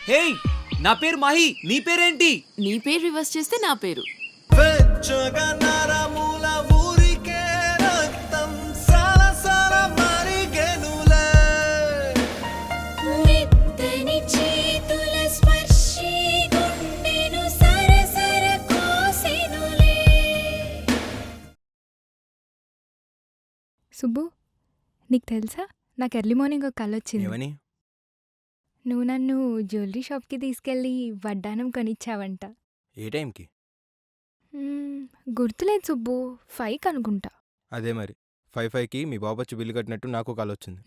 Hey, నా పేరు మాహి. నీ పేరేంటి? నీ పేరు రివర్స్ చేస్తే నా పేరు. సుబ్బు, నీకు తెలుసా నాకు ఎర్లీ మార్నింగ్ ఒక కల వచ్చింది. ఏమని? నువ్వు నన్ను జ్యువెలరీ షాప్కి తీసుకెళ్ళి వడ్డానం కొనిచ్చావంట. ఏ టైంకి? గుర్తులేదు సుబ్బు, 5 అనుకుంటా. అదే మరి 5కి మీ బాబొచ్చి బిల్లు కట్టినట్టు నాకు కాల్ వచ్చింది.